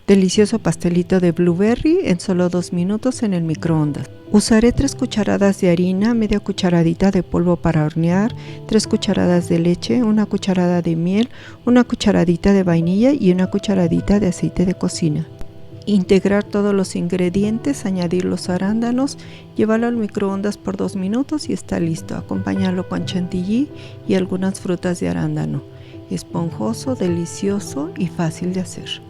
Delicioso pastelito de blueberry en solo 2 minutos en el microondas. Usaré 3 cucharadas de harina, media cucharadita de polvo para hornear, 3 cucharadas de leche, 1 cucharada de miel, 1 cucharadita de vainilla y 1 cucharadita de aceite de cocina. Integrar todos los ingredientes, añadir los arándanos, llevarlo al microondas por 2 minutos y está listo. Acompañarlo con chantilly y algunas frutas de arándano. Esponjoso, delicioso y fácil de hacer.